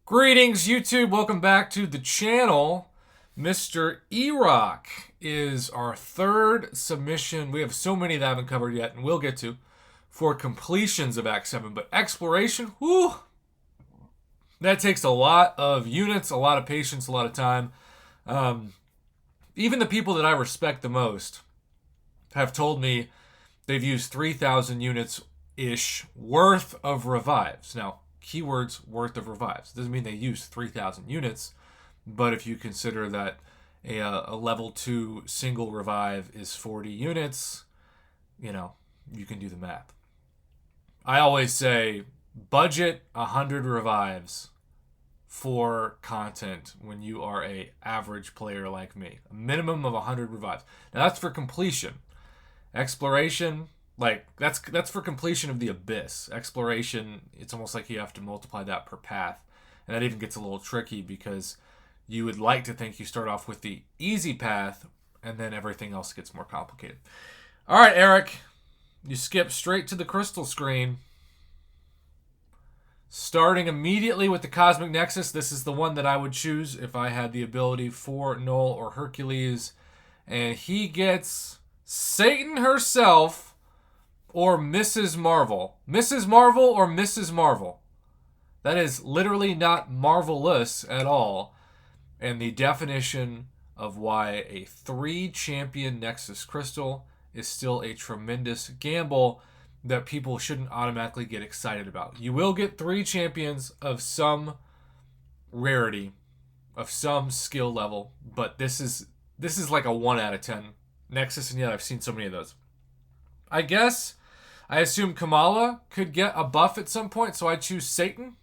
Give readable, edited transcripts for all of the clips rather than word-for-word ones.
Greetings, YouTube. Welcome back to the channel. Mr. ERock is our third submission. We have so many that I haven't covered yet, and we'll get to, for completions of Act 7. But exploration, whew, that takes a lot of units, a lot of patience, a lot of time. Even the people that I respect the most have told me they've used 3,000 units-ish worth of revives. Now, keywords worth of revives. Doesn't mean they use 3,000 units, but if you consider that a level 2 single revive is 40 units, you can do the math. I always say budget 100 revives for content when you are a average player like me. A minimum of 100 revives. Now that's for completion. Exploration, that's for completion of the abyss. Exploration, it's almost like you have to multiply that per path. And that even gets a little tricky because you would like to think you start off with the easy path and then everything else gets more complicated. All right, Eric, you skip straight to the crystal screen. Starting immediately with the Cosmic Nexus. This is the one that I would choose if I had the ability for Null or Hercules. And he gets Satan herself, or Mrs. Marvel. Mrs. Marvel or Mrs. Marvel. That is literally not marvelous at all. And the definition of why a 3-champion Nexus Crystal is still a tremendous gamble that people shouldn't automatically get excited about. You will get 3 champions of some rarity, of some skill level, but this is like a 1 out of 10 Nexus, and yet I've seen so many of those. I assume Kamala could get a buff at some point, so I choose Satan.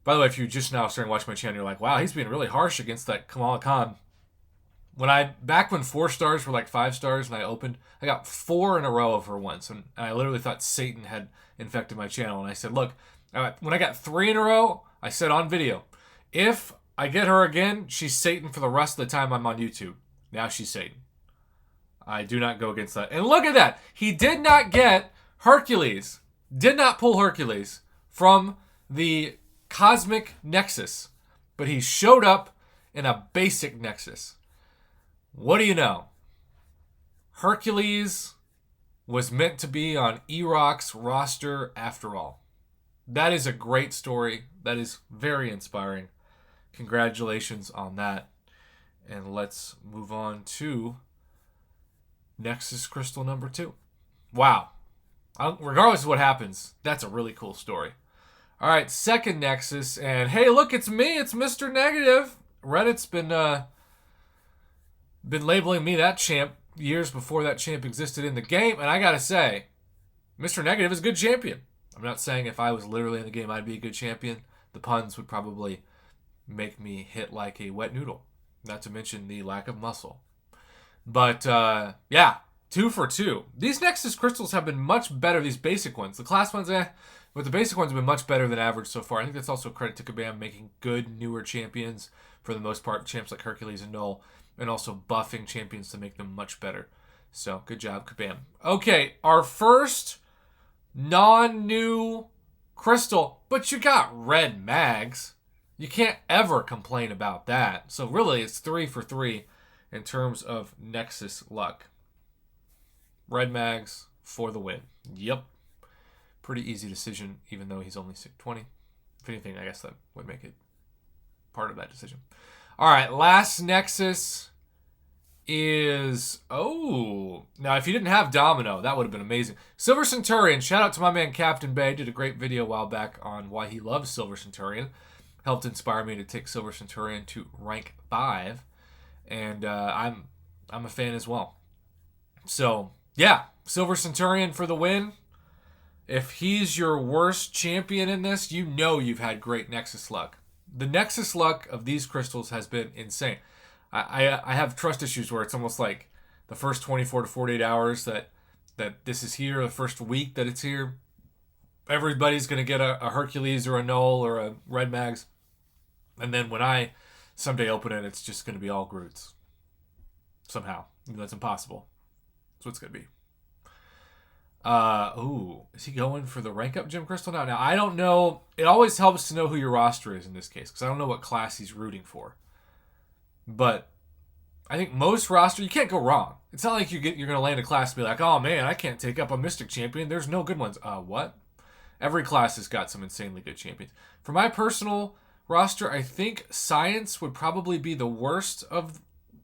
By the way, if you're just now starting to watch my channel, you're like, wow, he's being really harsh against that Kamala Khan. Back when 4 stars were like 5 stars and I opened, I got 4 in a row of her once. And I literally thought Satan had infected my channel. And I said, look, when I got 3 in a row, I said on video, if I get her again, she's Satan for the rest of the time I'm on YouTube. Now she's Satan. I do not go against that. And look at that. He did not get Hercules. Did not pull Hercules from the Cosmic Nexus. But he showed up in a basic Nexus. What do you know? Hercules was meant to be on ERock's roster after all. That is a great story. That is very inspiring. Congratulations on that. And let's move on to Nexus Crystal number 2. Wow. Regardless of what happens, that's a really cool story. All right, second Nexus. And hey, look, it's me. It's Mr. Negative. Reddit's been labeling me that champ years before that champ existed in the game. And I got to say, Mr. Negative is a good champion. I'm not saying if I was literally in the game, I'd be a good champion. The puns would probably make me hit like a wet noodle. Not to mention the lack of muscle. But, yeah, 2 for 2. These Nexus Crystals have been much better, these basic ones. The class ones, but the basic ones have been much better than average so far. I think that's also credit to Kabam making good, newer champions, for the most part, champs like Hercules and Null, and also buffing champions to make them much better. So, good job, Kabam. Okay, our first non-new crystal, but you got red mags. You can't ever complain about that. So, really, it's 3 for 3. In terms of Nexus luck. Red mags for the win. Yep. Pretty easy decision, even though he's only 620. If anything, I guess that would make it part of that decision. All right, last Nexus is... Oh. Now, if you didn't have Domino, that would have been amazing. Silver Centurion. Shout out to my man Captain Bay. Did a great video a while back on why he loves Silver Centurion. Helped inspire me to take Silver Centurion to rank 5. And I'm a fan as well. So, yeah, Silver Centurion for the win. If he's your worst champion in this, you know you've had great Nexus luck. The Nexus luck of these crystals has been insane. I have trust issues where it's almost like the first 24 to 48 hours that this is here, the first week that it's here, everybody's going to get a Hercules or a Null or a Red Mags. And then when I someday open it, it's just going to be all Groots. Somehow. That's impossible. That's what it's going to be. Is he going for the rank up Gem Crystal now? Now, I don't know. It always helps to know who your roster is in this case, because I don't know what class he's rooting for. But I think most roster, you can't go wrong. It's not like you're going to land a class and be like, oh man, I can't take up a Mystic Champion. There's no good ones. What? Every class has got some insanely good champions. For my personal roster, I think Science would probably be the worst of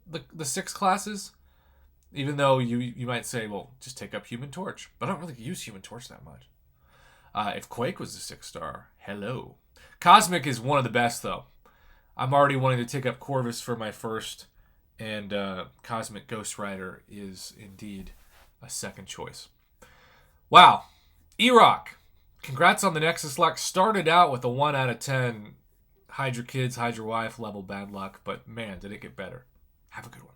the 6 classes. Even though you might say, well, just take up Human Torch. But I don't really use Human Torch that much. If Quake was a 6-star, hello. Cosmic is one of the best, though. I'm already wanting to take up Corvus for my first, and Cosmic Ghost Rider is indeed a second choice. Wow. ERock. Congrats on the Nexus luck. Started out with a 1 out of 10 hide your kids, hide your wife level bad luck, but man, did it get better. Have a good one.